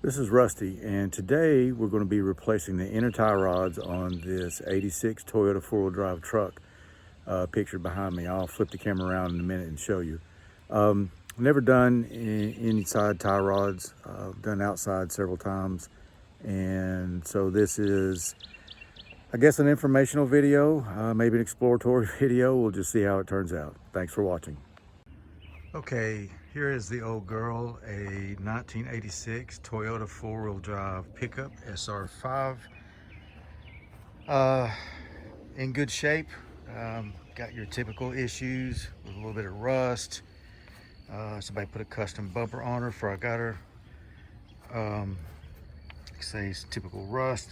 This is Rusty, and today we're going to be replacing the inner tie rods on this 86 Toyota four-wheel drive truck pictured behind me. I'll flip the camera around in a minute and show you. Never done inside tie rods. I've done outside several times, and so this is, I guess, an informational video, maybe an exploratory video. We'll just see how it turns out. Thanks for watching. Okay, here is the old girl, a 1986 Toyota four-wheel drive pickup SR5. In good shape. Got your typical issues with a little bit of rust. Somebody put a custom bumper on her before I got her. Like I say, it's typical rust.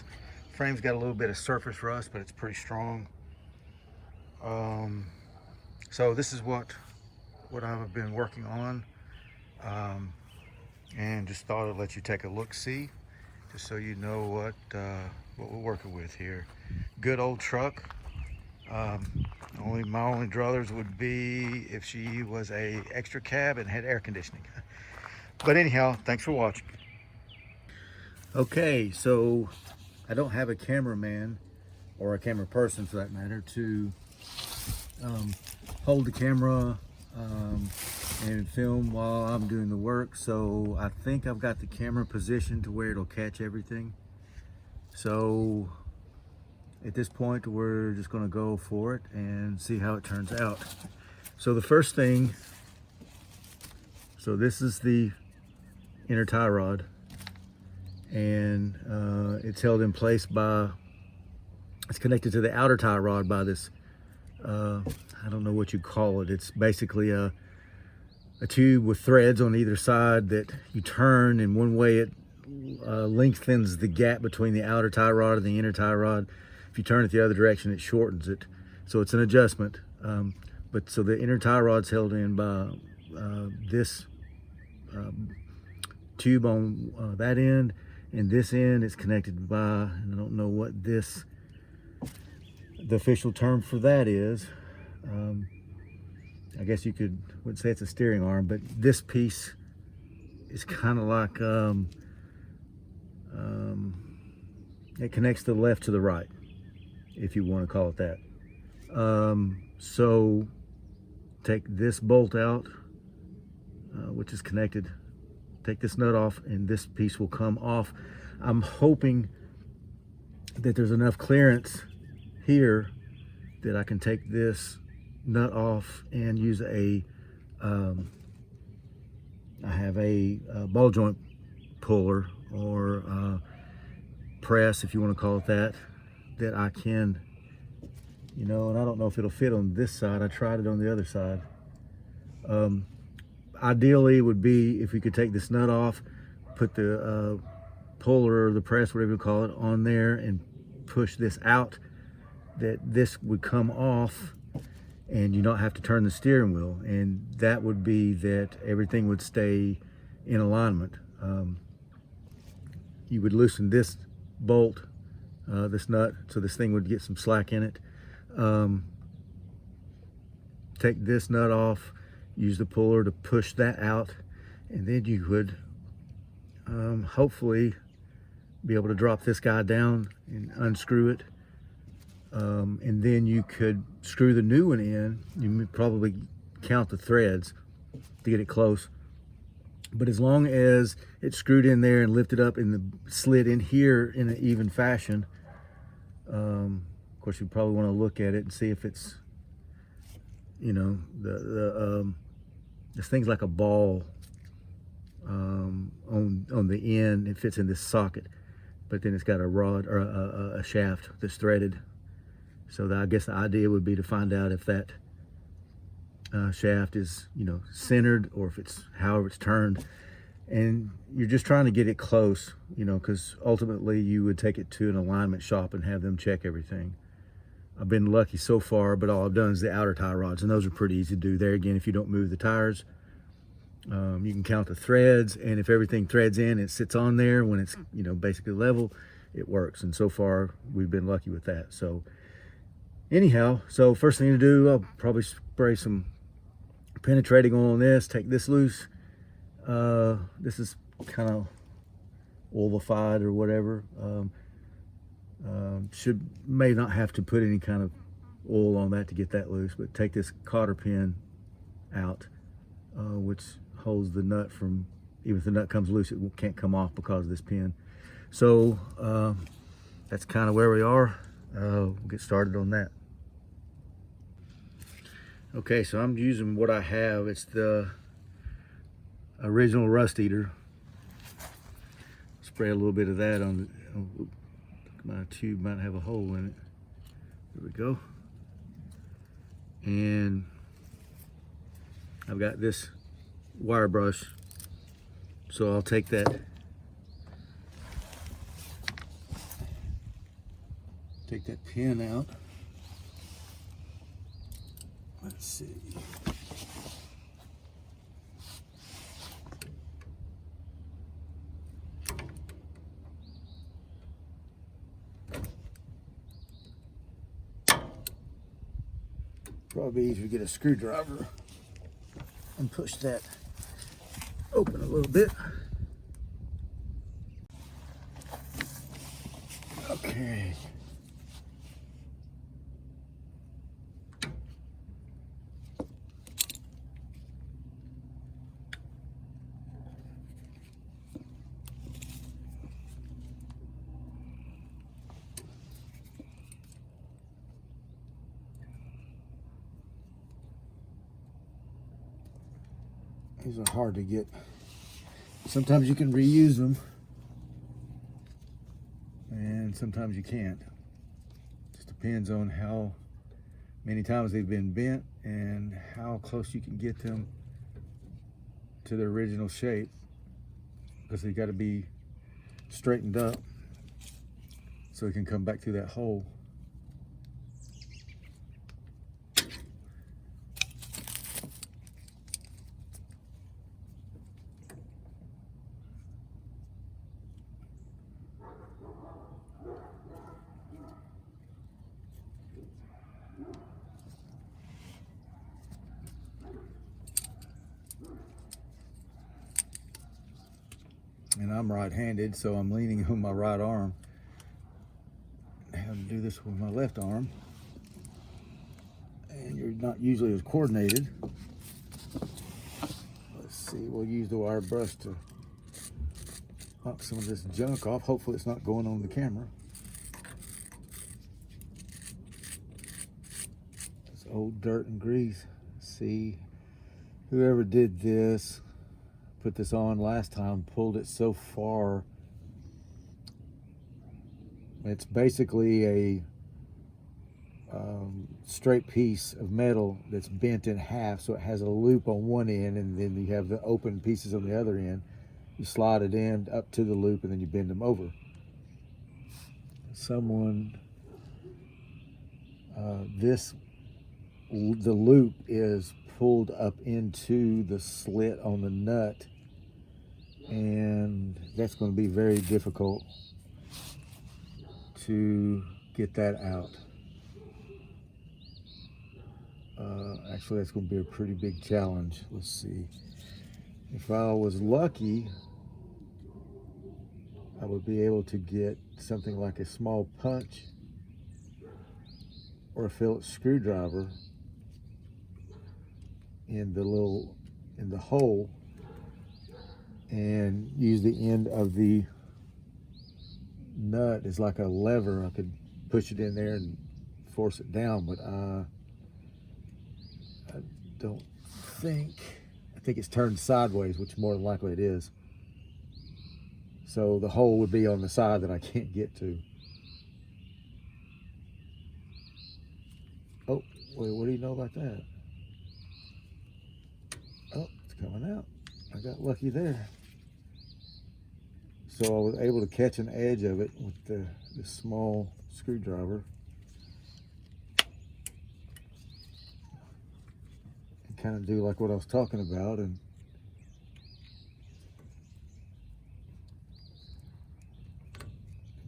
Frame's got a little bit of surface rust, but it's pretty strong. So this is what I've been working on, and just thought I'd let you take a look-see, just so you know what we're working with here. Good old truck. My only druthers would be if she was a extra cab and had air conditioning. But anyhow, thanks for watching. Okay, so I don't have a cameraman, or a camera person for that matter, to hold the camera and film while I'm doing the work. So I think I've got the camera positioned to where it'll catch everything. So at this point, we're just going to go for it and see how it turns out. So the first thing, so this is the inner tie rod, and it's held in place by, it's connected to the outer tie rod by this I don't know what you call it. It's basically a tube with threads on either side that you turn, and one way it lengthens the gap between the outer tie rod and the inner tie rod. If you turn it the other direction, it shortens it. So it's an adjustment. But so the inner tie rod's held in by this tube on that end, and this end is connected by, and I don't know what the official term for that is. I guess you would say it's a steering arm, but this piece is kind of like, it connects the left to the right, if you want to call it that. So take this bolt out, which is connected, take this nut off, and this piece will come off. I'm hoping that there's enough clearance here that I can take this nut off and use I have a ball joint puller, or press, if you want to call it that I can, and I don't know if it'll fit on this side. I tried it on the other side. Ideally, it would be if we could take this nut off, put the puller or the press, whatever you call it, on there and push this out, that this would come off and you don't have to turn the steering wheel, and that would be that everything would stay in alignment. You would loosen this bolt, this nut, so this thing would get some slack in it. Take this nut off, use the puller to push that out, and then you would hopefully be able to drop this guy down and unscrew it. And then you could screw the new one in. You would probably count the threads to get it close. But as long as it's screwed in there and lifted up and the slid in here in an even fashion, of course you probably want to look at it and see if it's, this thing's like a ball on the end. It fits in this socket, but then it's got a rod, or a shaft that's threaded. So I guess the idea would be to find out if that shaft is, centered, or if it's however it's turned. And you're just trying to get it close, because ultimately you would take it to an alignment shop and have them check everything. I've been lucky so far, but all I've done is the outer tie rods, and those are pretty easy to do. There again, if you don't move the tires, you can count the threads, and if everything threads in, it sits on there when it's, basically level, it works. And so far, we've been lucky with that. So anyhow, so first thing to do, I'll probably spray some penetrating oil on this, take this loose. This is kind of oilified or whatever. May not have to put any kind of oil on that to get that loose, but take this cotter pin out, which holds the nut from, even if the nut comes loose, it can't come off because of this pin. So that's kind of where we are. We'll get started on that. Okay, so I'm using what I have. It's the original Rust Eater. Spray a little bit of that on the, my tube might have a hole in it. There we go. And I've got this wire brush, so I'll take that pin out. Let's see. Probably easier to get a screwdriver and push that open a little bit. Okay. These are hard to get. Sometimes you can reuse them, and sometimes you can't. Just depends on how many times they've been bent and how close you can get them to their original shape, because they got to be straightened up so it can come back through that hole. And I'm right-handed, so I'm leaning on my right arm. I have to do this with my left arm. And you're not usually as coordinated. Let's see, we'll use the wire brush to knock some of this junk off. Hopefully it's not going on the camera. It's old dirt and grease. See, whoever did this, put this on last time, pulled it so far. It's basically a straight piece of metal that's bent in half, so it has a loop on one end, and then you have the open pieces on the other end. You slide it in up to the loop, and then you bend them over. Someone, the loop is pulled up into the slit on the nut, and that's going to be very difficult to get that out. Actually, that's going to be a pretty big challenge. Let's see. If I was lucky, I would be able to get something like a small punch or a Phillips screwdriver in the hole, and use the end of the nut as like a lever. I could push it in there and force it down, but I don't think, I think it's turned sideways, which more than likely it is. So the hole would be on the side that I can't get to. Oh, wait, what do you know about that? Oh, it's coming out. I got lucky there. So I was able to catch an edge of it with the small screwdriver. And kind of do like what I was talking about, and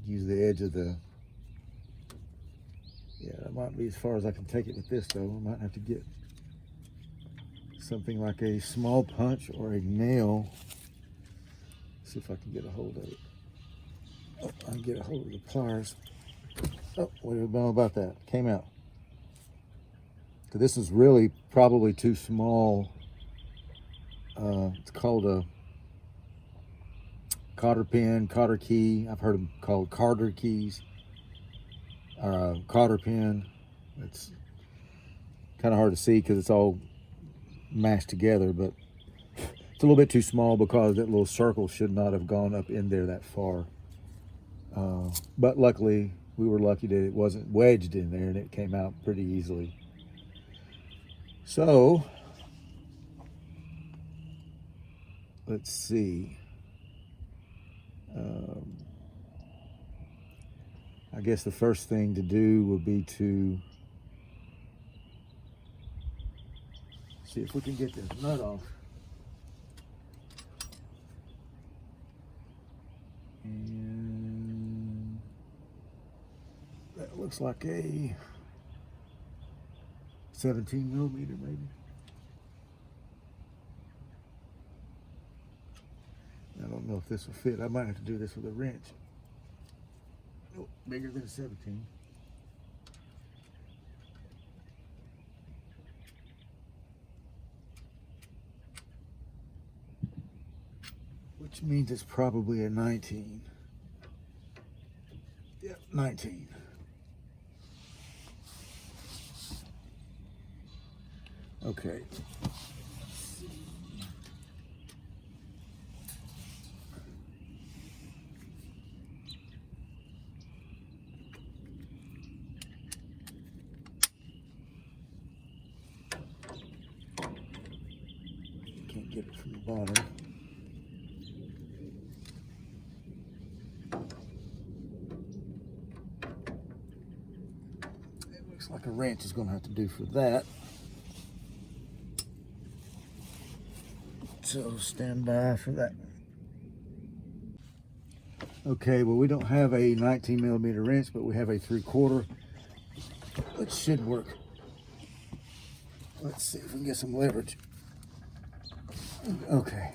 use the edge of the, yeah, that might be as far as I can take it with this though. I might have to get something like a small punch or a nail. See if I can get a hold of it. Oh, I can get a hold of the pliers. Oh, what do you know about that? Came out. So this is really probably too small. It's called a cotter pin, cotter key. I've heard them called Carter keys, or cotter pin. It's kind of hard to see because it's all mashed together, but it's a little bit too small because that little circle should not have gone up in there that far. But luckily, we were lucky that it wasn't wedged in there and it came out pretty easily. So, let's see. I guess the first thing to do would be to see if we can get this nut off. And that looks like a 17 millimeter maybe. I don't know if this will fit. I might have to do this with a wrench. Nope, bigger than a 17. Which means it's probably a 19. Yep, 19. Okay. Can't get it from the bottom. It looks like a wrench is going to have to do for that. So stand by for that. Okay, well, we don't have a 19 millimeter wrench, but we have a 3/4. It should work. Let's see if we can get some leverage. Okay.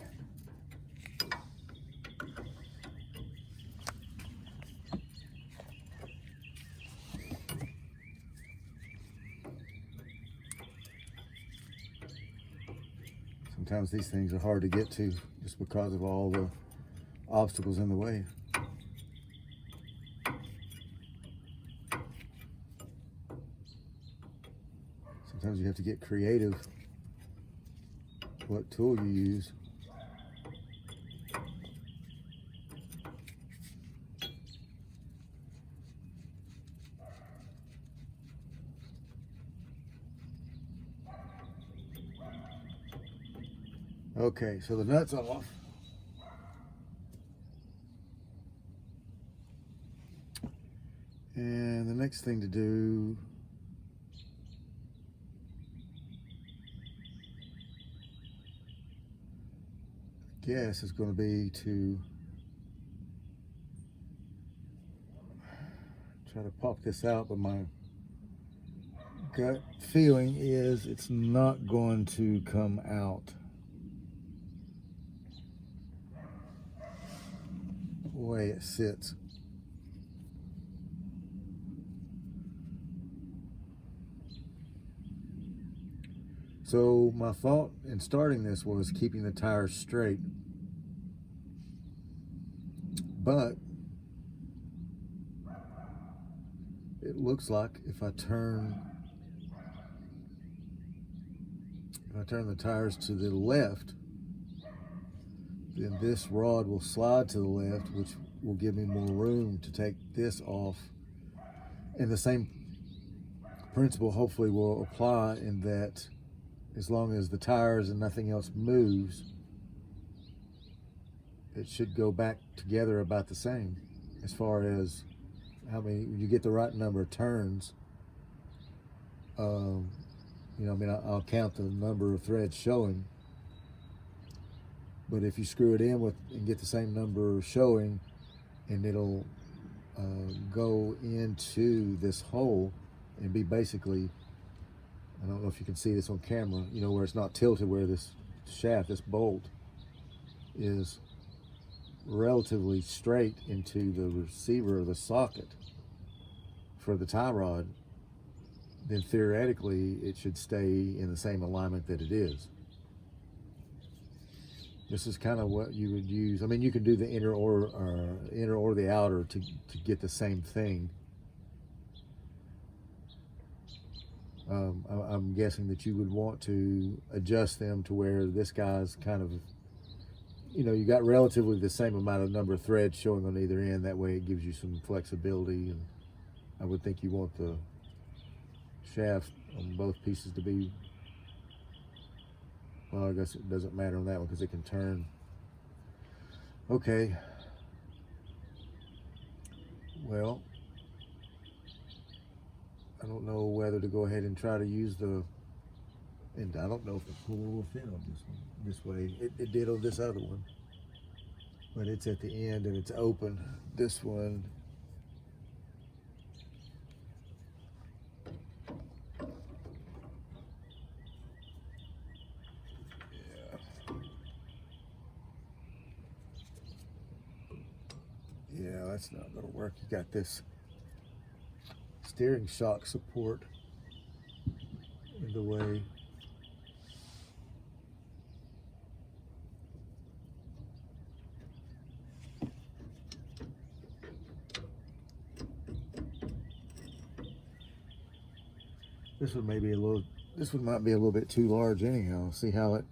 Sometimes these things are hard to get to just because of all the obstacles in the way. Sometimes you have to get creative what tool you use. Okay, so the nut's off. And the next thing to do, I guess, is going to be to try to pop this out, but my gut feeling is it's not going to come out the way it sits. So my thought in starting this was keeping the tires straight, but it looks like if I turn the tires to the left, then this rod will slide to the left, which will give me more room to take this off. And the same principle hopefully will apply in that as long as the tires and nothing else moves, it should go back together about the same as far as how many, you get the right number of turns. You know, I mean, I'll count the number of threads showing, but if you screw it in with and get the same number showing, and it'll go into this hole and be basically, I don't know if you can see this on camera, you know, where it's not tilted, where this shaft, this bolt is relatively straight into the receiver of the socket for the tie rod, then theoretically it should stay in the same alignment that it is. This is kind of what you would use. I mean, you can do the inner or the outer to get the same thing. I'm guessing that you would want to adjust them to where this guy's kind of, you know, you got relatively the same amount of number of threads showing on either end. That way it gives you some flexibility, and I would think you want the shaft on both pieces to be, well, I guess it doesn't matter on that one because it can turn. Okay. Well, I don't know whether to go ahead and try to use the, and I don't know if the pull will fit on this one. This way, it did on this other one, but it's at the end and it's open. This one, yeah, that's not going to work. You got this steering shock support in the way. This one may be a little, this one might be a little bit too large anyhow. See how it,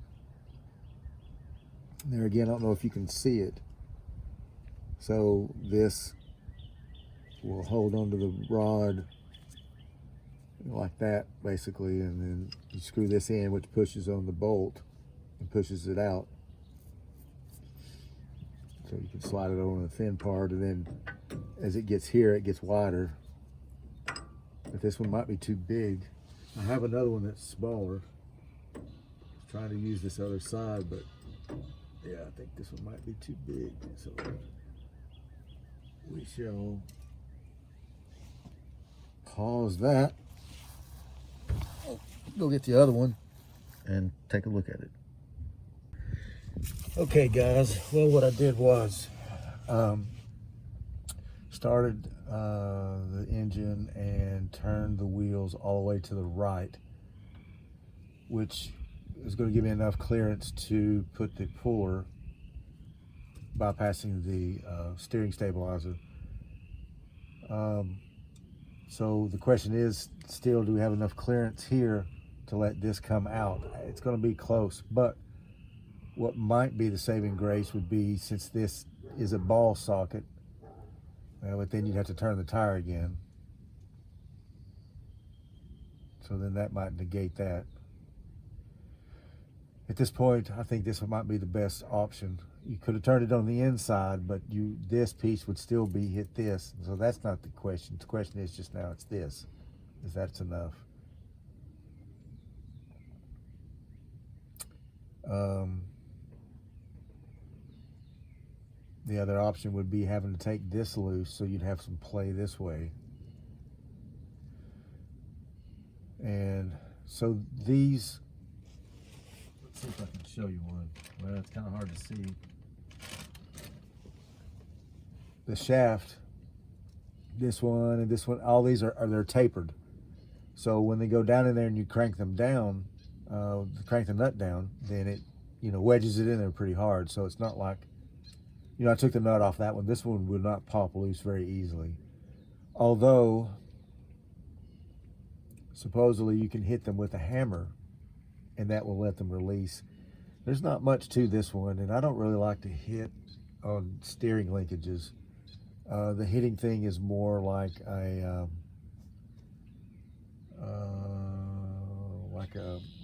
there again, I don't know if you can see it. So this will hold onto the rod like that basically, and then you screw this in, which pushes on the bolt and pushes it out. So you can slide it over the thin part, and then as it gets here, it gets wider. But this one might be too big. I have another one that's smaller. I was trying to use this other side, but yeah, I think this one might be too big. So we shall pause that. Go get the other one and take a look at it. Okay, guys. Well, what I did was started the engine and turned the wheels all the way to the right, which is going to give me enough clearance to put the puller, bypassing the steering stabilizer. So the question is still, do we have enough clearance here to let this come out? It's going to be close, but what might be the saving grace would be, since this is a ball socket, but then you'd have to turn the tire again. So then that might negate that. At this point, I think this might be the best option. You could have turned it on the inside, but this piece would still be hit this. So that's not the question. The question is just now it's this, if that's enough. The other option would be having to take this loose, so you'd have some play this way. And so these, let's see if I can show you one. Well, it's kind of hard to see. The shaft, this one and this one, all these they're tapered. So when they go down in there and you crank them down, crank the nut down, then it, wedges it in there pretty hard. So it's not like, I took the nut off that one. This one would not pop loose very easily. Although, supposedly you can hit them with a hammer and that will let them release. There's not much to this one, and I don't really like to hit on steering linkages. The hitting thing is more like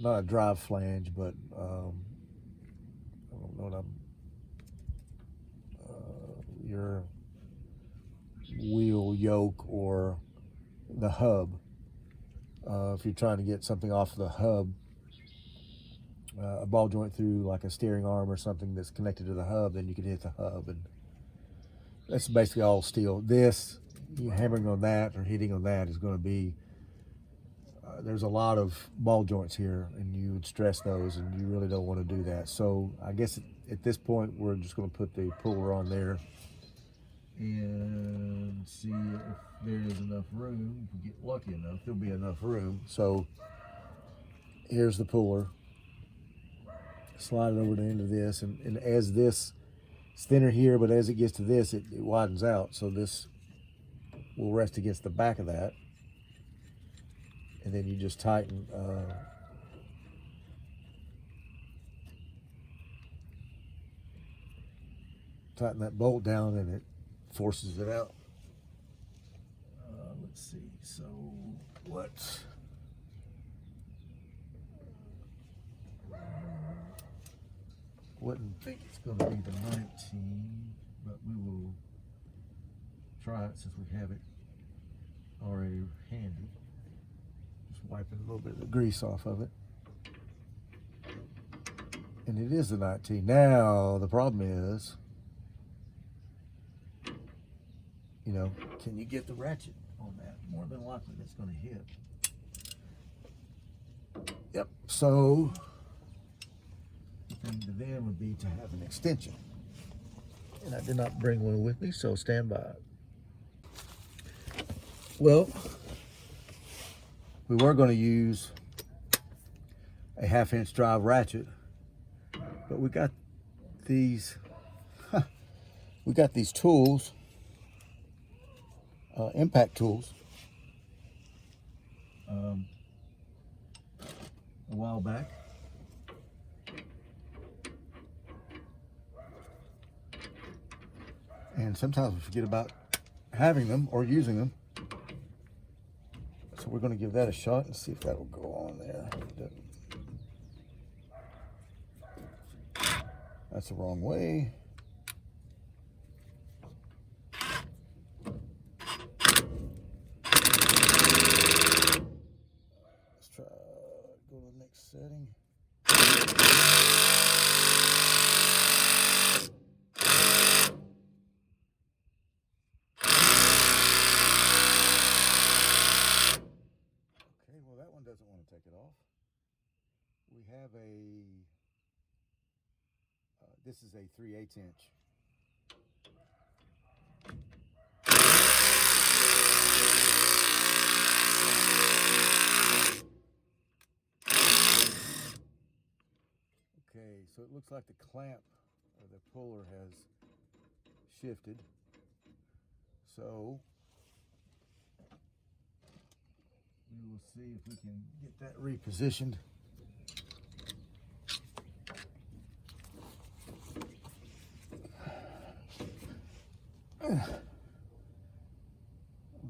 not a drive flange, but I don't know what your wheel yoke or the hub. If you're trying to get something off the hub, a ball joint through like a steering arm or something that's connected to the hub, then you can hit the hub, and that's basically all steel. This, hammering on that or hitting on that is going to be, there's a lot of ball joints here, and you would stress those, and you really don't want to do that. So I guess at this point, we're just going to put the puller on there and see if there is enough room. If we get lucky enough, there'll be enough room. So here's the puller. Slide it over the end of this, and as this, it's thinner here, but as it gets to this, it widens out. So this will rest against the back of that, and then you just tighten that bolt down, and it forces it out. Let's see. So what? Wouldn't think it's going to be the 19, but we will try it since we have it already handy. Just wiping a little bit of the grease off of it. And it is the 19. Now, the problem is, you know, can you get the ratchet on that? More than likely, that's going to hit. Yep, so the thing to then would be to have an extension. And I did not bring one with me, so stand by. Well, we were going to use a 1/2-inch drive ratchet, but we got these tools, impact tools, a while back. And sometimes we forget about having them or using them. So we're going to give that a shot and see if that will go on there. That's the wrong way. Let's try, go to the next setting. Okay, well that one doesn't want to take it off. We have this is a 3/8 inch. Okay, so it looks like the clamp or the puller has shifted. So we will see if we can get that repositioned.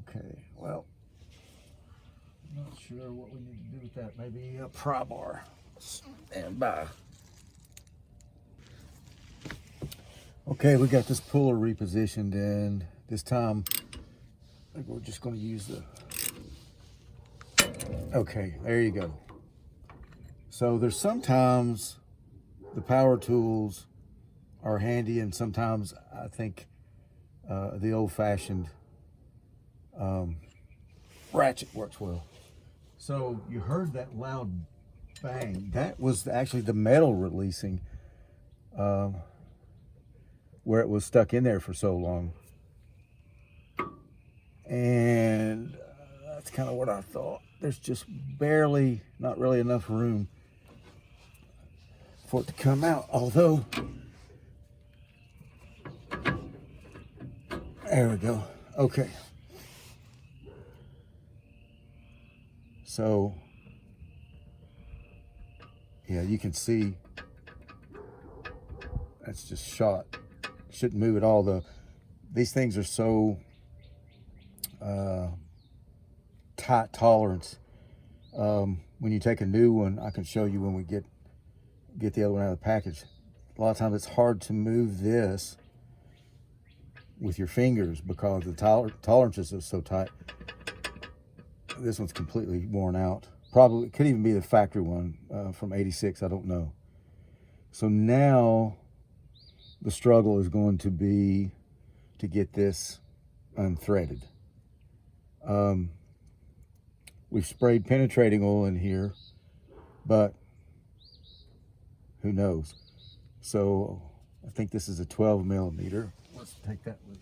Okay, well, I'm not sure what we need to do with that. Maybe a pry bar. Stand by. Okay, we got this puller repositioned, and this time I think we're just going to use the... Okay, there you go. So there's sometimes the power tools are handy, and sometimes I think the old-fashioned ratchet works well. So you heard that loud bang. That was actually the metal releasing where it was stuck in there for so long. And that's kind of what I thought. There's just barely, not really enough room for it to come out. Although, there we go. Okay. So, yeah, you can see that's just shot. Shouldn't move at all. These things are so tight tolerance. When you take a new one, I can show you when we get the other one out of the package. A lot of times it's hard to move this with your fingers because the tolerances are so tight. This one's completely worn out. Probably could even be the factory one from '86. I don't know. So now the struggle is going to be to get this unthreaded. We've sprayed penetrating oil in here, but who knows? So I think this is a 12 millimeter. Let's take that loose.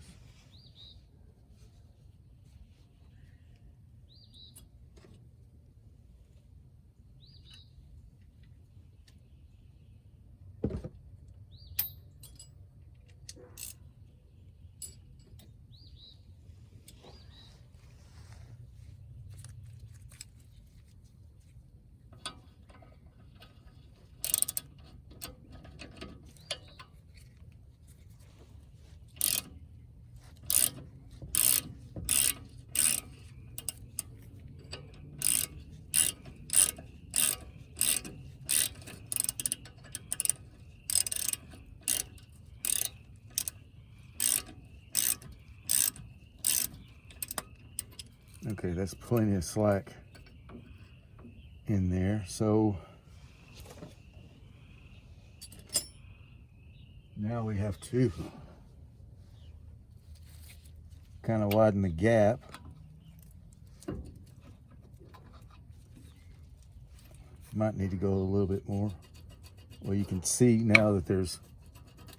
Okay, that's plenty of slack in there. So now we have to kind of widen the gap. Might need to go a little bit more. Well, you can see now that there's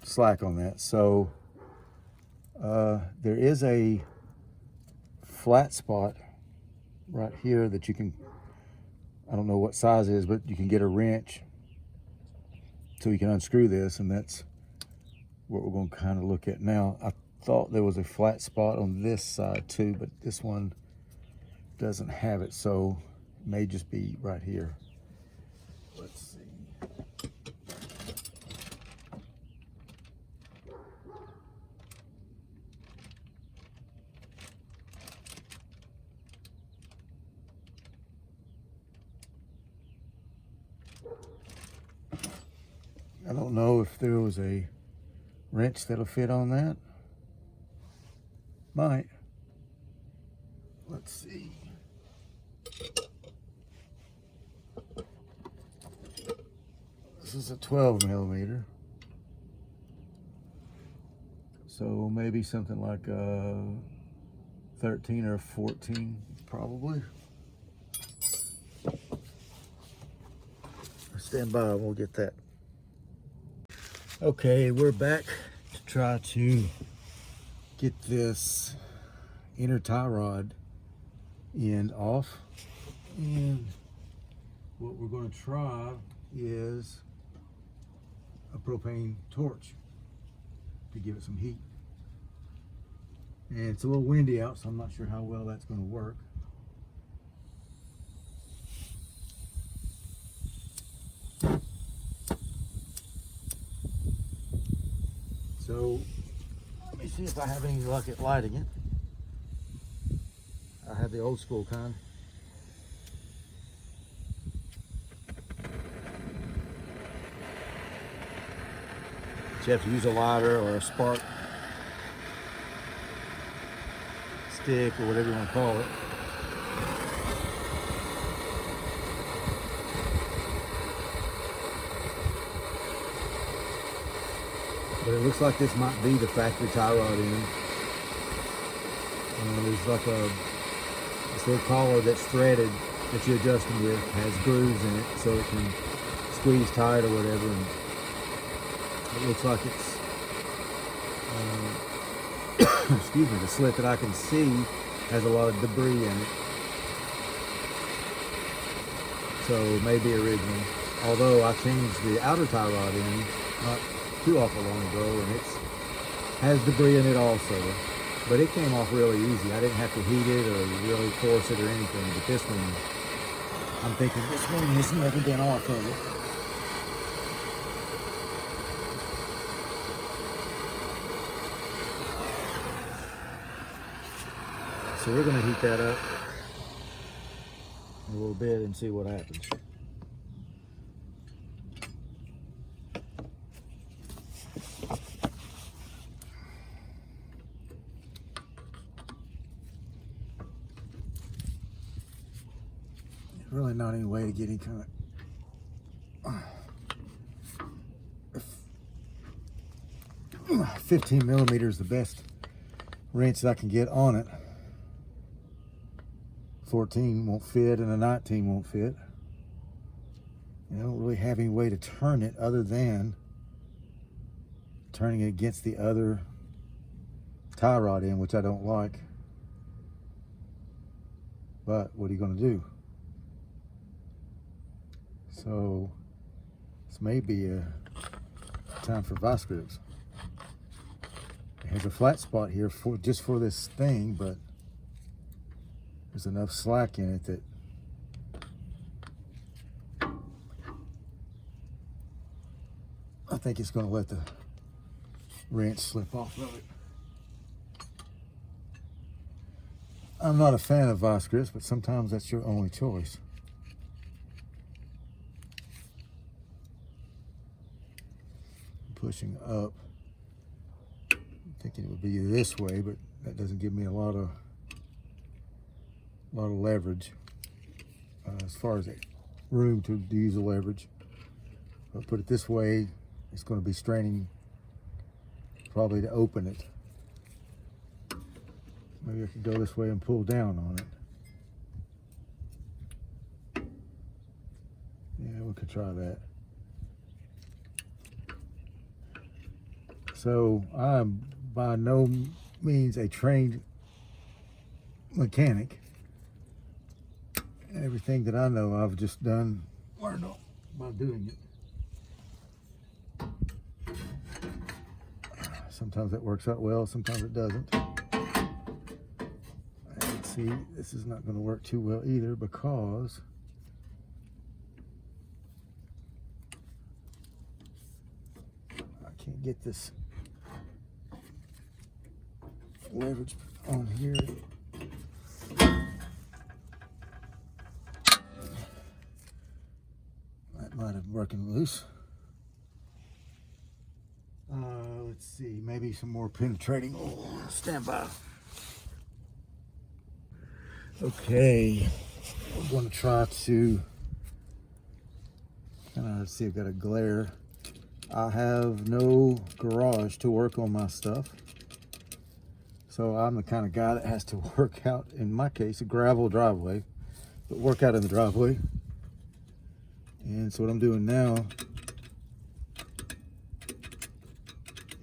slack on that. So there is a flat spot right here that you can, I don't know what size it is, but you can get a wrench so you can unscrew this, and that's what we're going to kind of look at now. I thought there was a flat spot on this side too, but this one doesn't have it, so it may just be right here. Let's see. I don't know if there was a wrench that'll fit on that. Might. Let's see. This is a 12 millimeter. So maybe something like 13 or 14, probably. Stand by, we'll get that. Okay, we're back to try to get this inner tie rod end off. And what we're going to try is a propane torch to give it some heat. And it's a little windy out, so I'm not sure how well that's going to work. So let me see if I have any luck at lighting it. I have the old school kind. You have to use a lighter or a spark stick or whatever you want to call it. But it looks like this might be the factory tie rod end. There's like this little collar that's threaded that you're adjusting with, has grooves in it so it can squeeze tight or whatever. And it looks like it's, excuse me, the slit that I can see has a lot of debris in it. So it may be original. Although I changed the outer tie rod in not too awful long ago, and it has debris in it also. But it came off really easy. I didn't have to heat it or really force it or anything. But this one, I'm thinking this one has never been off of it. So we're going to heat that up a little bit and see what happens. Really not any way to get any kind of 15 millimeters, the best wrench that I can get on it. 14 won't fit and a 19 won't fit. And I don't really have any way to turn it other than turning it against the other tie rod end, which I don't like. But what are you going to do? So this may be a time for vice grips. It has a flat spot here for just for this thing, but there's enough slack in it that I think it's going to let the wrench slip off of it. I'm not a fan of vice grips, but sometimes that's your only choice. Pushing up, thinking it would be this way, but that doesn't give me a lot of leverage as far as room to use the leverage. If I put it this way, it's going to be straining probably to open it. Maybe I could go this way and pull down on it. Yeah, we could try that. So I'm by no means a trained mechanic. Everything that I know I've just learned by doing it. Sometimes it works out well, sometimes it doesn't. And see, this is not going to work too well either because I can't get this leverage on here. That might have broken loose. Let's see, maybe some more penetrating oil. Stand by. Okay, I'm going to try to let's see, I've got a glare. I have no garage to work on my stuff. So I'm the kind of guy that has to work out, in my case, a gravel driveway, but work out in the driveway. And so what I'm doing now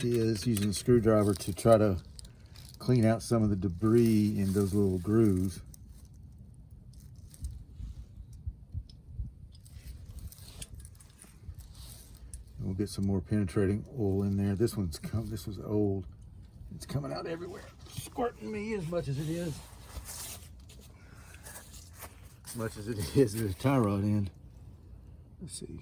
is using a screwdriver to try to clean out some of the debris in those little grooves. And we'll get some more penetrating oil in there. This was old. It's coming out everywhere, squirting me as much as it is. As much as it is the tie rod end. Let's see.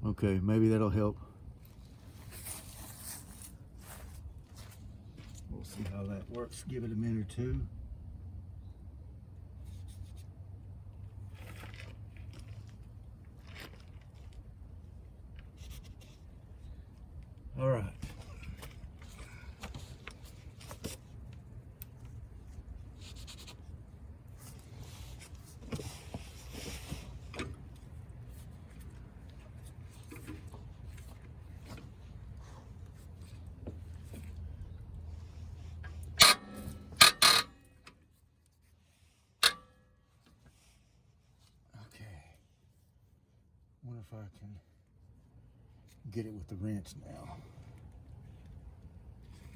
Okay, maybe that'll help. We'll see how that works. Give it a minute or two. All right. Wonder if I can get it with the wrench now.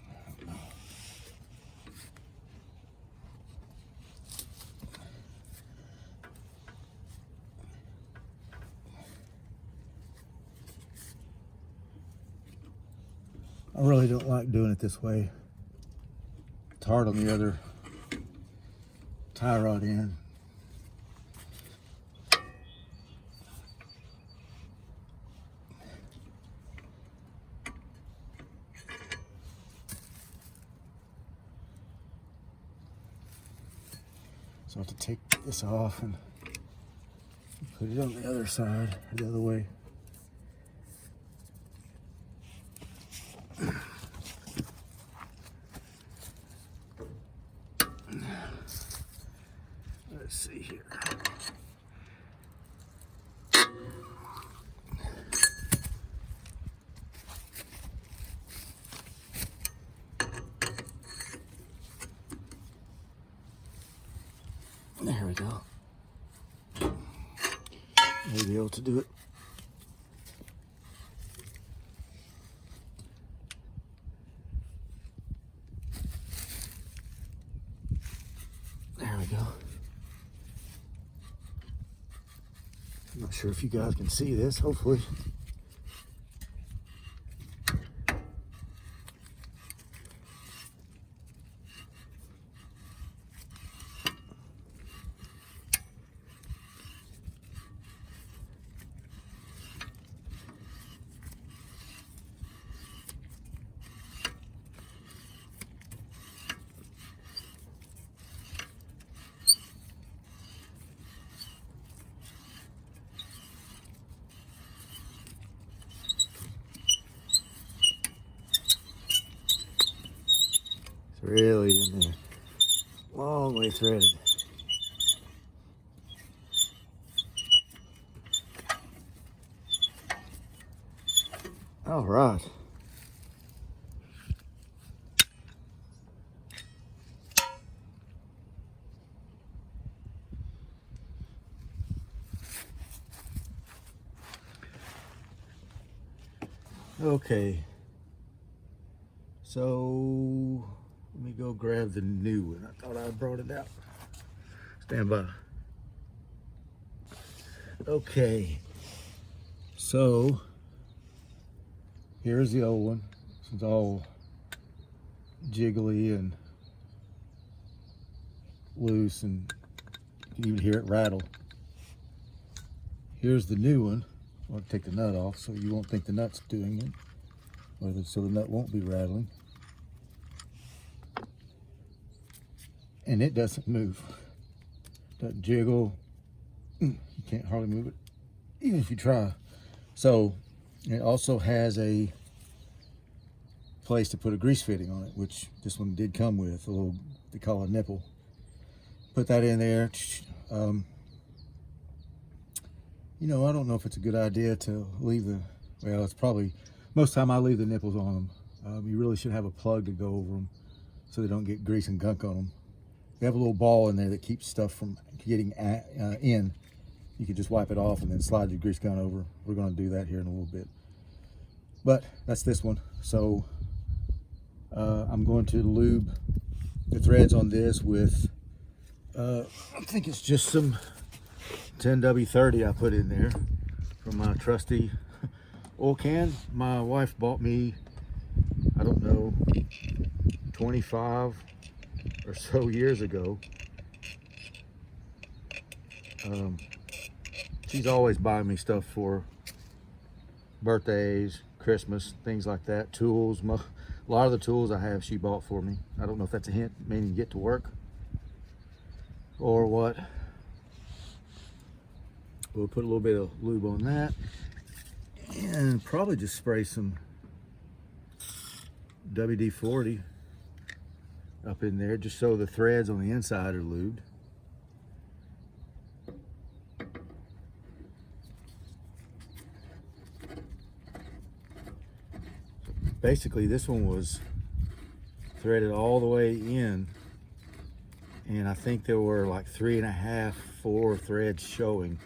I don't know. I really don't like doing it this way. It's hard on the other tie rod end. So I have to take this off and put it on the other side, or the other way. Let's see here. There we go. may be able to do it. There we go. I'm not sure if you guys can see this, hopefully. It's really in there. Long way threaded. All right. Okay. So let me go grab the new one. I thought I brought it out. Stand by. Okay. So here's the old one. It's all jiggly and loose, and you can even hear it rattle. Here's the new one. I'll take the nut off so you won't think the nut's doing it, so the nut won't be rattling. And it doesn't move. Doesn't jiggle. You can't hardly move it, even if you try. So it also has a place to put a grease fitting on it, which this one did come with, a little, they call it a nipple. Put that in there. You know, I don't know if it's a good idea to leave the, well, it's probably, most of the time I leave the nipples on them. You really should have a plug to go over them so they don't get grease and gunk on them. You have a little ball in there that keeps stuff from getting in. You can just wipe it off and then slide your grease gun over. We're going to do that here in a little bit. But that's this one. So I'm going to lube the threads on this with, I think it's just some 10W30 I put in there from my trusty oil can. My wife bought me, I don't know, 25 or so years ago. She's always buying me stuff for birthdays, Christmas, things like that. Tools, a lot of the tools I have she bought for me. I don't know if that's a hint, meaning get to work or what. We'll put a little bit of lube on that and probably just spray some WD-40 up in there just so the threads on the inside are lubed. Basically, this one was threaded all the way in, and I think there were like 3.5, 4 threads showing.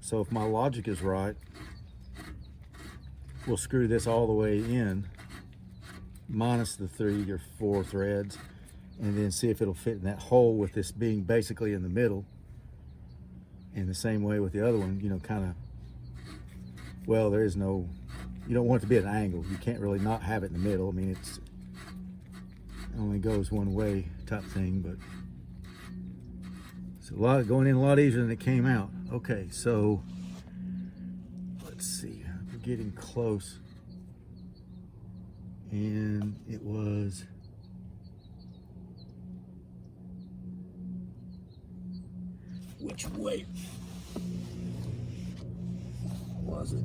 So if my logic is right, we'll screw this all the way in, minus the 3 or 4 threads, and then see if it'll fit in that hole with this being basically in the middle. In the same way with the other one, you know, kind of, well, there is no, you don't want it to be at an angle. You can't really not have it in the middle. I mean, it only goes one way type thing, but it's going in a lot easier than it came out. Okay, so let's see, we're getting close, and it was which way was it?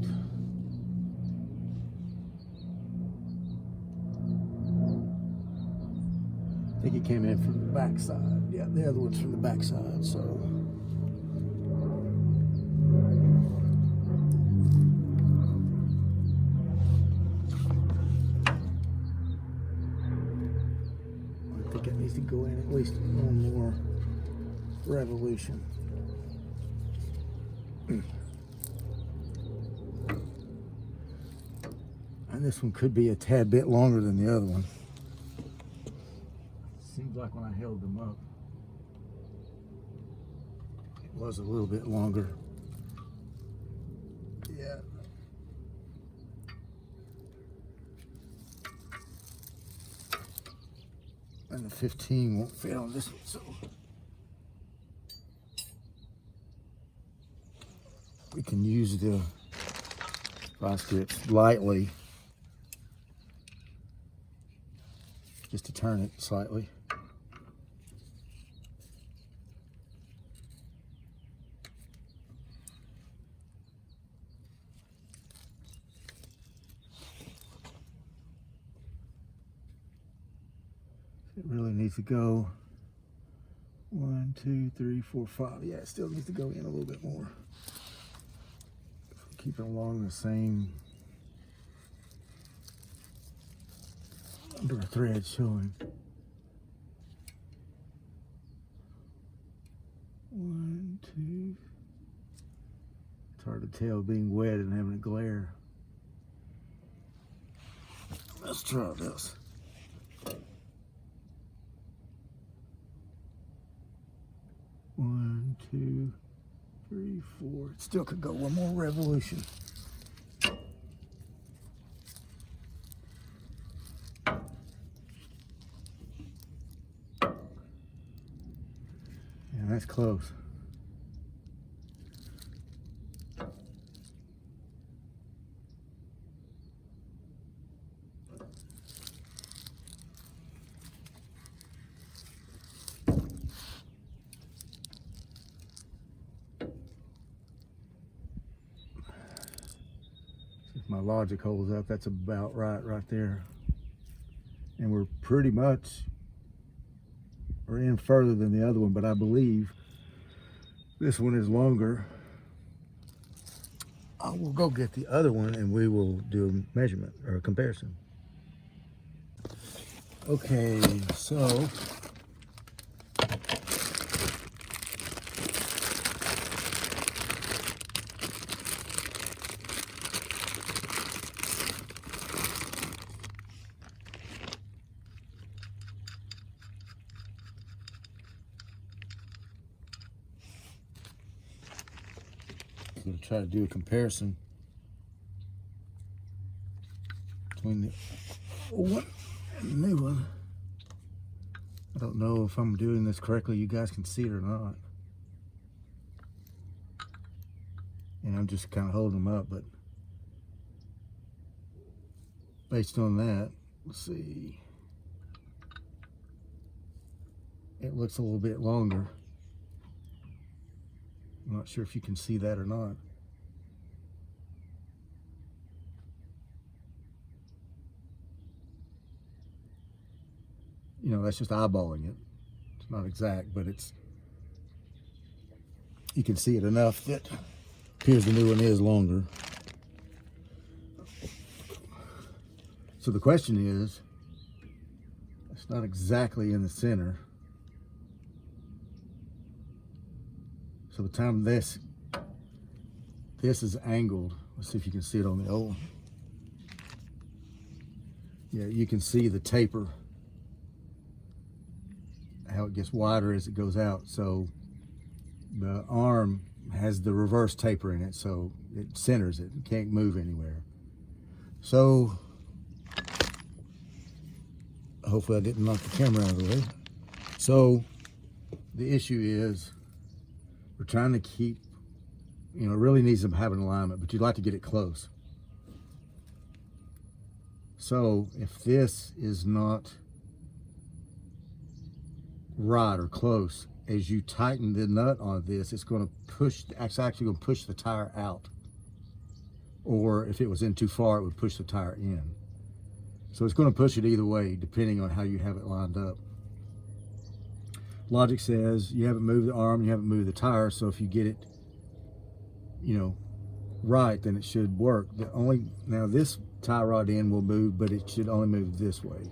I think it came in from the back side. Yeah, the other one's from the back side, so. I think it needs to go in at least one more revolution. And this one could be a tad bit longer than the other one. Seems like when I held them up, it was a little bit longer. Yeah. And the 15 won't fit on this one, so we can use the vice grips lightly just to turn it slightly. It really needs to go 1, 2, 3, 4, 5. Yeah, it still needs to go in a little bit more. Keep it along the same number of threads showing. 1, 2. It's hard to tell being wet and having a glare. Let's try this. One, 2, 3, 4. It still could go one more revolution. Yeah, that's close. If my logic holds up, that's about right there. And we're pretty much, we're in further than the other one, but I believe this one is longer. I will go get the other one and we will do a measurement or a comparison. Okay, so I'm going to try to do a comparison between the old one and the new one. I don't know if I'm doing this correctly. You guys can see it or not. And I'm just kind of holding them up, but based on that, let's see. It looks a little bit longer. I'm not sure if you can see that or not. You know, that's just eyeballing it. It's not exact, but it's, you can see it enough that appears the new one is longer. So the question is, it's not exactly in the center. So the time this is angled, let's see if you can see it on the old one. Yeah, you can see the taper, how it gets wider as it goes out. So the arm has the reverse taper in it, so it centers it. It can't move anywhere. So hopefully I didn't knock the camera out of the way. So the issue is, we're trying to keep, you know, it really needs to have an alignment, but you'd like to get it close. So if this is not right or close, as you tighten the nut on this, it's going to push, it's actually going to push the tire out. Or if it was in too far, it would push the tire in. So it's going to push it either way, depending on how you have it lined up. Logic says you haven't moved the arm, you haven't moved the tire, so if you get it, you know, right, then it should work. Now this tie rod end will move, but it should only move this way,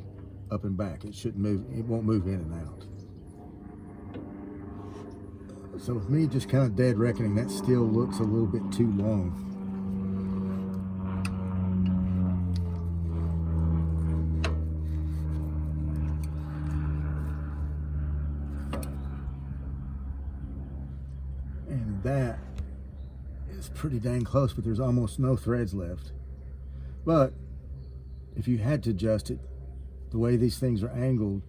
up and back. It shouldn't move, it won't move in and out. So with me just kind of dead reckoning, that still looks a little bit too long. And that is pretty dang close, but there's almost no threads left. But if you had to adjust it, the way these things are angled,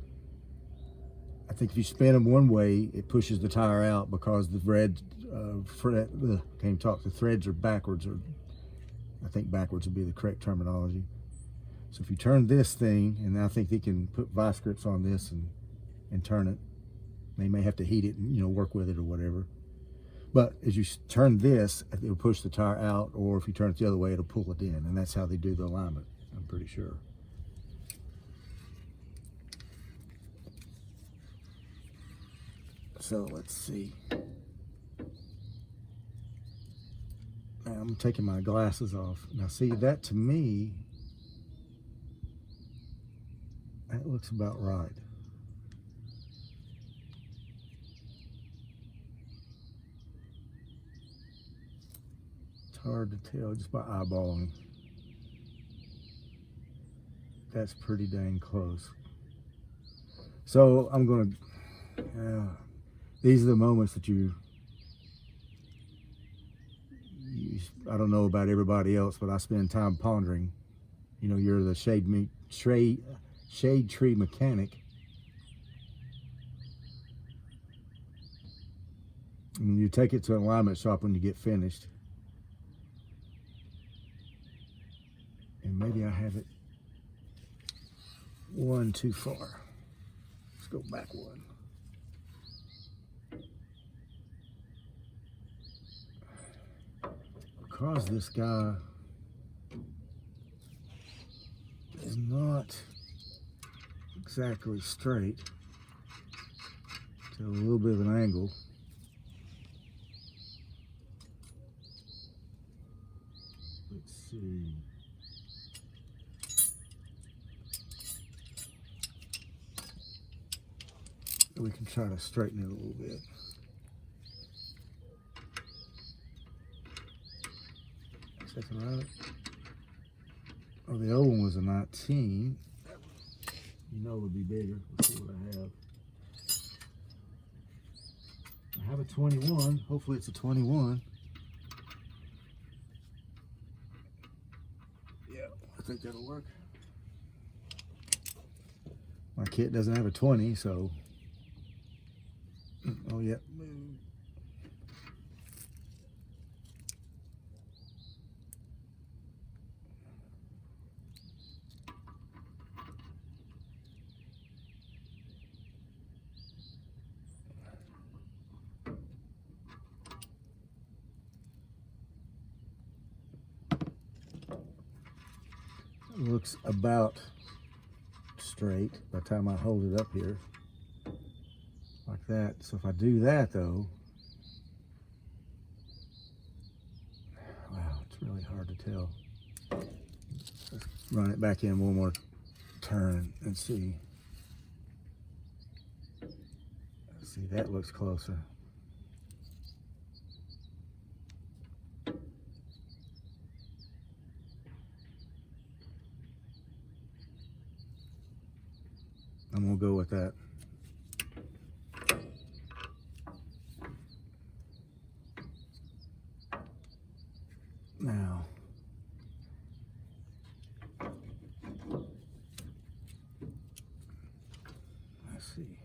I think if you spin them one way, it pushes the tire out because the threads the threads are backwards, or I think backwards would be the correct terminology. So if you turn this thing, and I think they can put vice grips on this and turn it. They may have to heat it and, you know, work with it or whatever. But as you turn this, it'll push the tire out, or if you turn it the other way, it'll pull it in. And that's how they do the alignment, I'm pretty sure. So let's see. Now I'm taking my glasses off. Now see, that to me, that looks about right. It's hard to tell just by eyeballing. That's pretty dang close. So I'm gonna, these are the moments that I don't know about everybody else, but I spend time pondering. You know, you're the shade tree mechanic. And you take it to an alignment shop when you get finished. And maybe I have it one too far. Let's go back one. Because this guy is not exactly straight, to a little bit of an angle. Let's see. We can try to straighten it a little bit. Second right. Oh, the old one was a 19. You know it would be bigger. Let's see what I have. I have a 21. Hopefully it's a 21. Yeah, I think that'll work. My kit doesn't have a 20, so. Oh, yeah. Looks about straight by the time I hold it up here like that. So if I do that though, wow, it's really hard to tell. Let's run it back in one more turn and see. See, that looks closer. I'm gonna go with that. Now, let's see.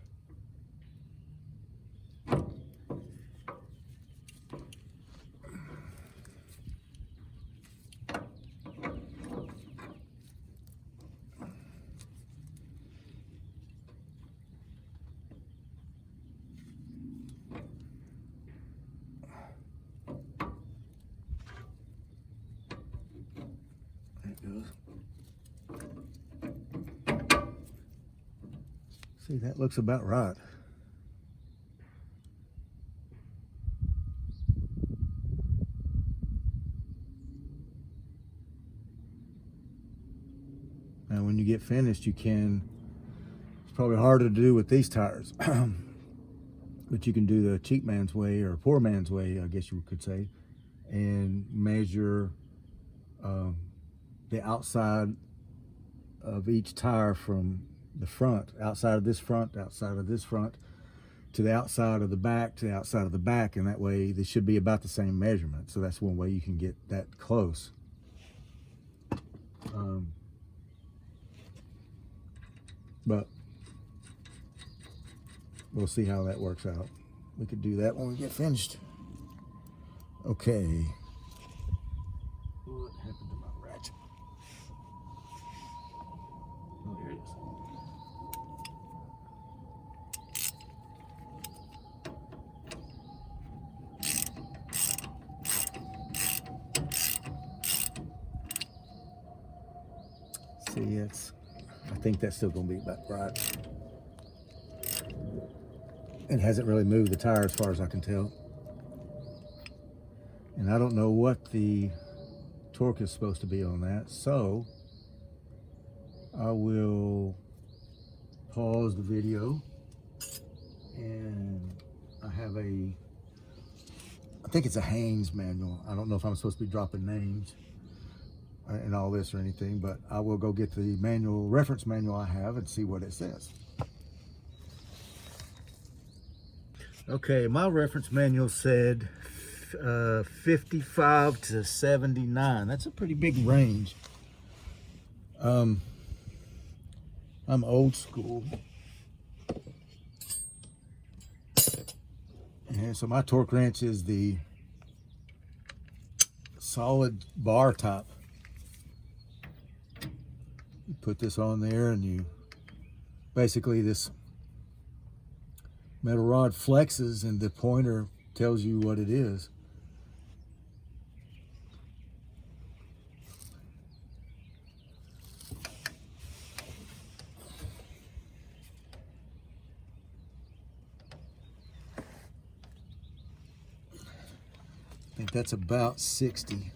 See, that looks about right. Now, when you get finished, it's probably harder to do with these tires. but you can do the cheap man's way or poor man's way, I guess you could say, and measure the outside of each tire from the front, outside of this front, outside of this front, to the outside of the back, to the outside of the back, and that way they should be about the same measurement. So that's one way you can get that close. But we'll see how that works out. We could do that when we get finished. Okay. What happened to my ratchet? Oh, here it is. See, I think that's still going to be about right. It hasn't really moved the tire as far as I can tell. And I don't know what the torque is supposed to be on that, so I will pause the video, and I have I think it's a Haynes manual. I don't know if I'm supposed to be dropping names and all this or anything, but I will go get the reference manual I have and see what it says. Okay, my reference manual said 55 to 79. That's a pretty big range. I'm old school. And so my torque wrench is the solid bar top. You put this on there and you basically this metal rod flexes and the pointer tells you what it is. I think that's about 60.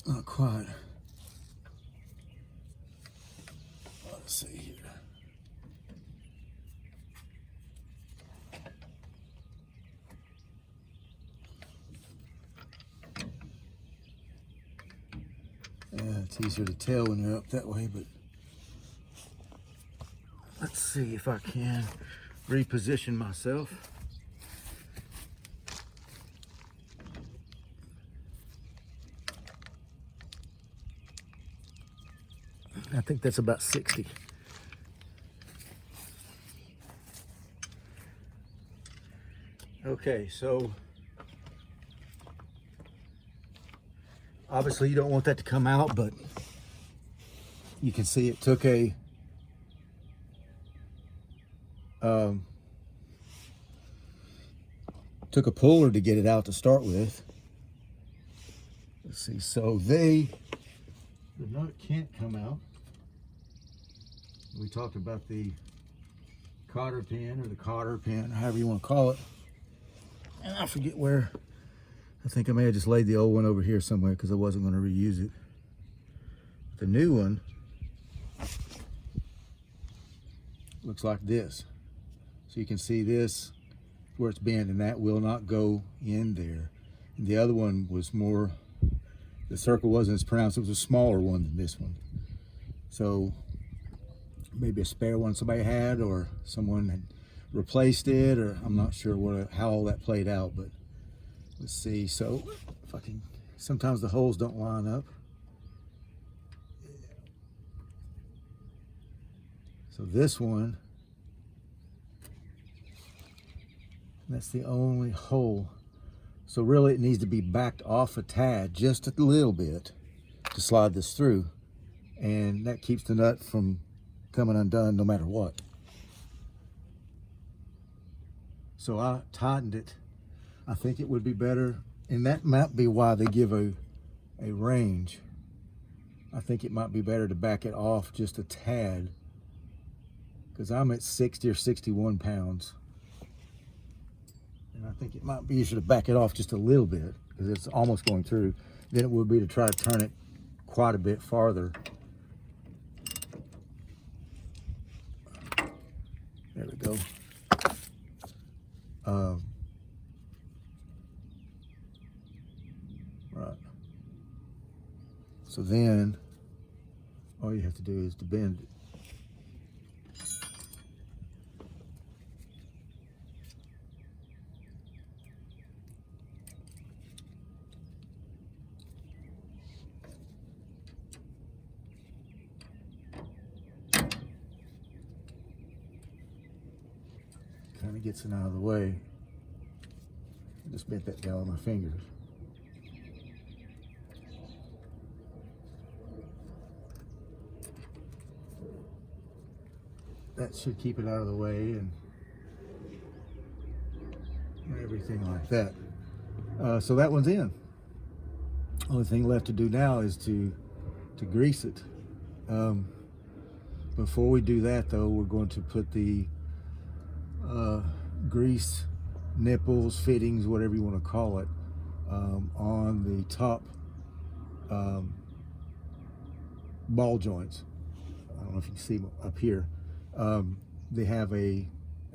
Not quite. Let's see here. Yeah, it's easier to tell when you're up that way, but let's see if I can reposition myself. I think that's about 60. Okay, so obviously you don't want that to come out, but you can see it took a puller to get it out to start with. Let's see, so the nut can't come out. We talked about the cotter pin or the cotter pin, however you want to call it. And I forget where. I think I may have just laid the old one over here somewhere because I wasn't going to reuse it. The new one looks like this. So you can see this where it's bent, and that will not go in there. And the other one was more, the circle wasn't as pronounced. It was a smaller one than this one. So maybe a spare one somebody had, or someone had replaced it, or I'm not sure how all that played out, but let's see. So if I can, sometimes the holes don't line up. So this one, that's the only hole. So really it needs to be backed off a tad, just a little bit, to slide this through. And that keeps the nut from coming undone no matter what. So I tightened it. I think it would be better, and that might be why they give a range. I think it might be better to back it off just a tad, because I'm at 60 or 61 pounds. And I think it might be easier to back it off just a little bit, because it's almost going through, than it would be to try to turn it quite a bit farther Right. So then all you have to do is to bend it. Kind of gets it out of the way. I just bent that down with my fingers. That should keep it out of the way and everything like that. So that one's in. Only thing left to do now is to grease it. Before we do that though, we're going to put the grease nipples, fittings, whatever you want to call it, on the top ball joints. I don't know if you can see them up here. They have a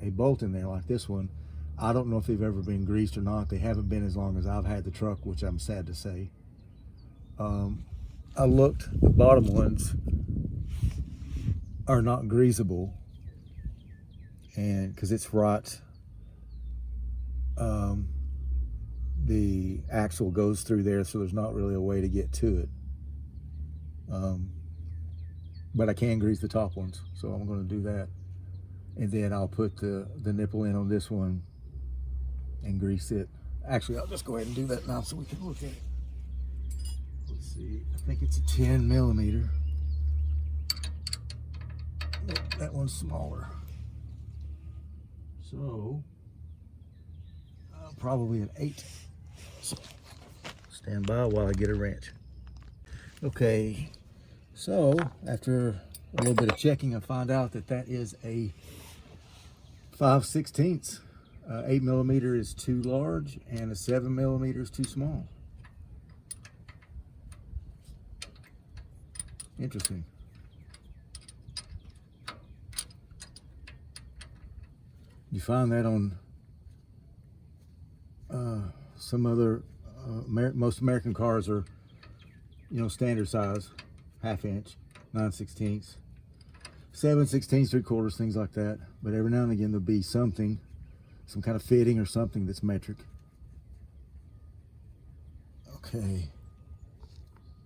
bolt in there like this one. I don't know if they've ever been greased or not. They haven't been as long as I've had the truck, which I'm sad to say. I looked, the bottom ones are not greasable, and because it's right, the axle goes through there, so there's not really a way to get to it. But I can grease the top ones, so I'm going to do that, and then I'll put the nipple in on this one and grease it. Actually, I'll just go ahead and do that now so we can look at it. Let's see, I think it's a 10 millimeter. Nope, that one's smaller. So, probably an 8. So, stand by while I get a wrench. Okay, so after a little bit of checking, I found out that that is a 5/16. 8 millimeter is too large and a 7 millimeter is too small. Interesting. You find that on some other, most American cars are, you know, standard size, 1/2 inch, 9/16, 7/16, 3/4, things like that. But every now and again there'll be something, some kind of fitting or something that's metric. Okay,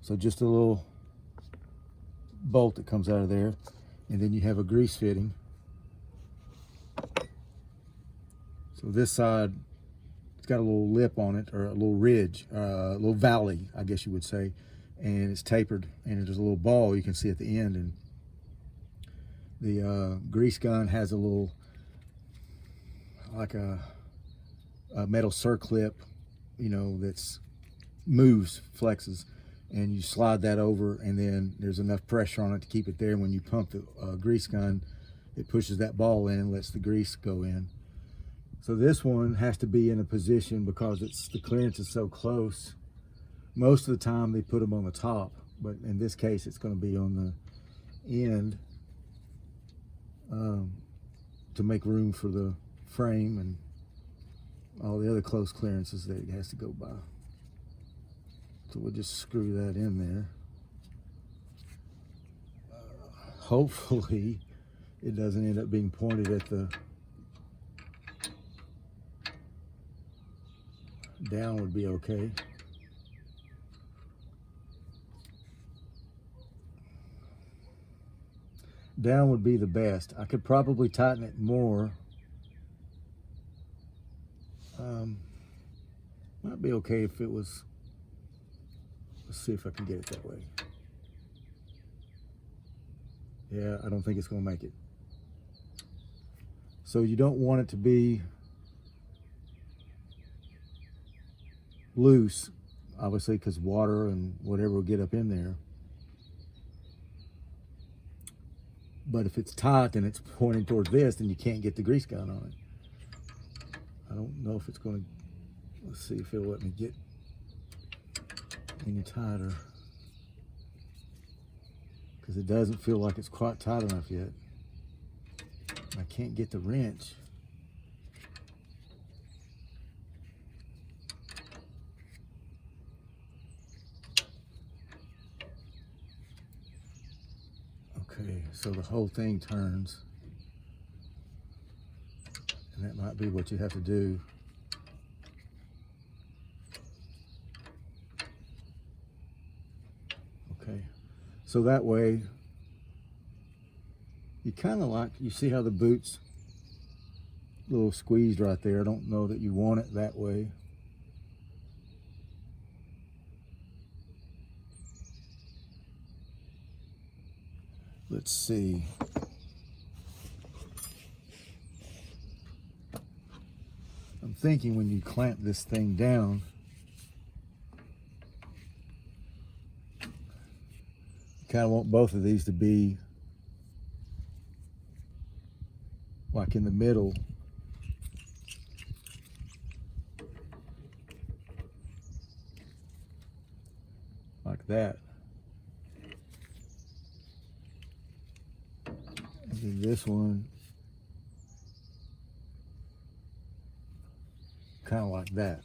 so just a little bolt that comes out of there, and then you have a grease fitting. So this side, it's got a little lip on it, or a little ridge, a little valley, I guess you would say, and it's tapered, and there's a little ball you can see at the end, and the grease gun has a little, like a metal circlip, you know, that's moves, flexes, and you slide that over, and then there's enough pressure on it to keep it there. And when you pump the grease gun, it pushes that ball in and lets the grease go in. So this one has to be in a position, because the clearance is so close. Most of the time they put them on the top, but in this case it's going to be on the end, to make room for the frame and all the other close clearances that it has to go by. So we'll just screw that in there. Hopefully it doesn't end up being pointed at the down. Would be okay. Down would be the best. I could probably tighten it more. Might be okay if it was, let's see if I can get it that way. Yeah, I don't think it's going to make it. So you don't want it to be loose, obviously, because water and whatever will get up in there. But if it's tight and it's pointing towards this, then you can't get the grease gun on it. I don't know if it's going to, let's see if it'll let me get any tighter, because it doesn't feel like it's quite tight enough yet. I can't get the wrench Okay, so the whole thing turns, and that might be what you have to do. Okay, so that way you kind of like, you see how the boot's a little squeezed right there. I don't know that you want it that way. Let's see. I'm thinking when you clamp this thing down, you kind of want both of these to be like in the middle. Like that. And then this one, kind of like that.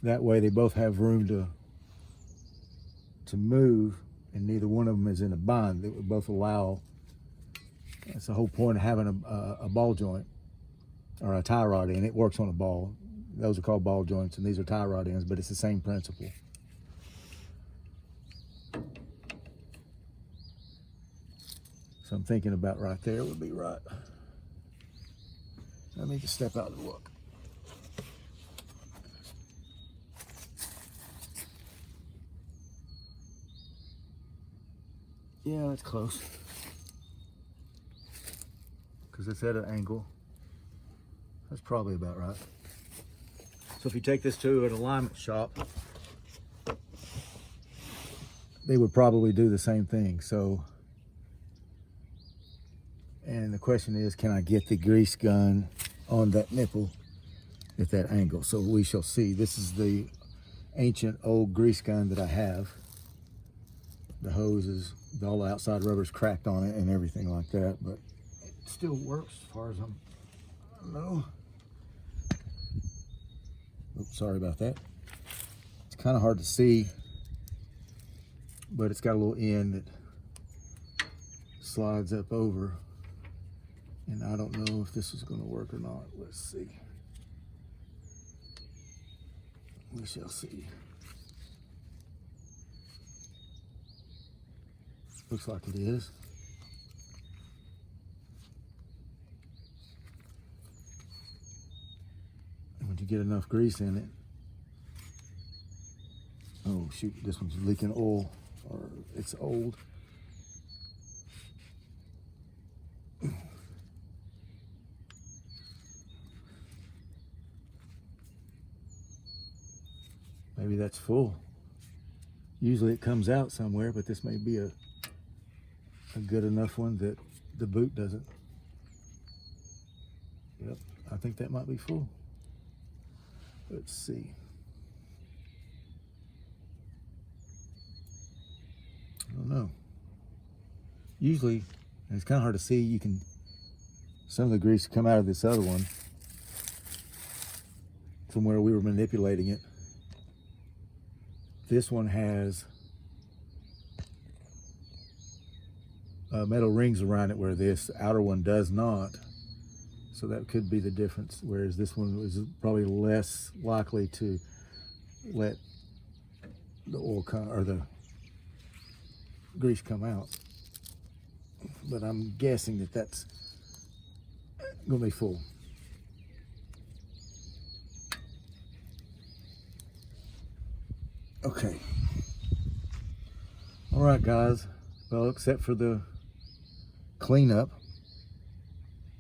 That way they both have room to move, and neither one of them is in a bind. They would both allow. That's the whole point of having a ball joint or a tie rod end. It works on a ball. Those are called ball joints, and these are tie rod ends, but it's the same principle. So I'm thinking about right there would be right. Let me just step out and look. Yeah, that's close. Because it's at an angle. That's probably about right. So if you take this to an alignment shop, they would probably do the same thing. So, and the question is, can I get the grease gun on that nipple at that angle? So we shall see. This is the ancient old grease gun that I have. The hose is, all the outside rubber's cracked on it and everything like that, but it still works as far as I know. Oops, sorry about that. It's kind of hard to see, but it's got a little end that slides up over, and I don't know if this is going to work or not. Let's see. We shall see. Looks like it is. And when you get enough grease in it, oh shoot, this one's leaking oil, or it's old. Maybe that's full. Usually it comes out somewhere, but this may be a good enough one that the boot doesn't. Yep, I think that might be full. Let's see. I don't know. Usually, and it's kind of hard to see, you can, some of the grease come out of this other one from where we were manipulating it. This one has metal rings around it where this outer one does not. So that could be the difference. Whereas this one was probably less likely to let the oil come, or the grease come out. But I'm guessing that that's gonna be full. Okay. All right, guys. Well, except for the cleanup,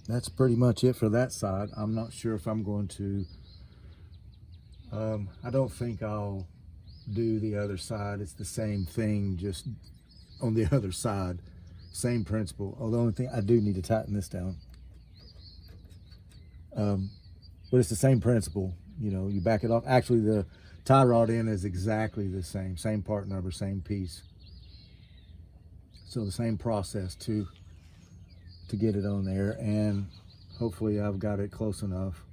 that's pretty much it for that side. I'm not sure if I'm going to, I don't think I'll do the other side. It's the same thing, just on the other side. Same principle. Oh, the only thing, I do need to tighten this down. But it's the same principle. You know, you back it off. Actually, the tie rod end is exactly the same part number, same piece. So the same process to get it on there, and hopefully I've got it close enough.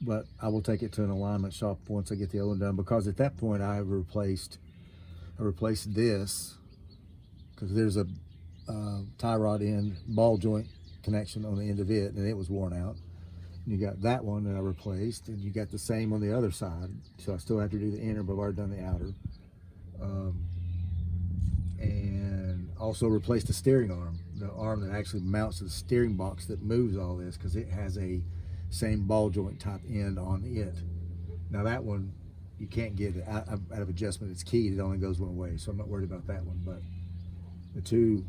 But I will take it to an alignment shop once I get the other one done, because at that point I replaced this because there's a tie rod end ball joint connection on the end of it, and it was worn out. You got that one that I replaced, and you got the same on the other side. So I still have to do the inner, but I've already done the outer. And also replaced the steering arm, the arm that actually mounts to the steering box that moves all this, because it has a same ball joint type end on it. Now that one, you can't get it out of adjustment. It's keyed. It only goes one way, so I'm not worried about that one. But the two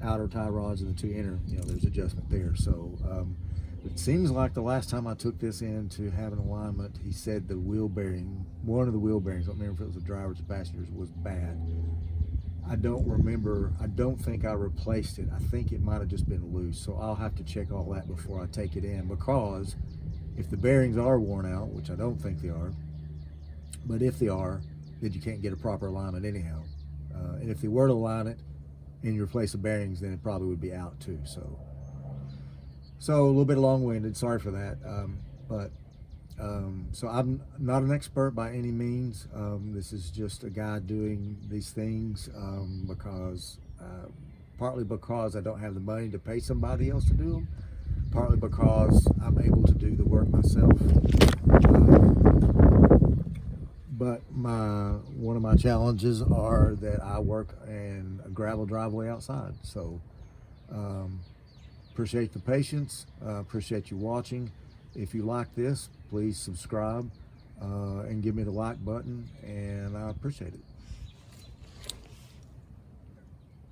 outer tie rods and the two inner, there's adjustment there. So it seems like the last time I took this in to have an alignment, he said the wheel bearing, one of the wheel bearings, I don't remember if it was the driver's or passenger's, was bad. I don't remember. I don't think I replaced it. I think it might have just been loose. So I'll have to check all that before I take it in, because if the bearings are worn out, which I don't think they are, but if they are, then you can't get a proper alignment anyhow. And if they were to align it and you replace the bearings, then it probably would be out too. So a little bit long-winded. Sorry for that. So I'm not an expert by any means. This is just a guy doing these things because partly because I don't have the money to pay somebody else to do them, partly because I'm able to do the work myself. But one of my challenges are that I work in a gravel driveway outside. So appreciate the patience, appreciate you watching. If you like this, please subscribe and give me the like button, and I appreciate it.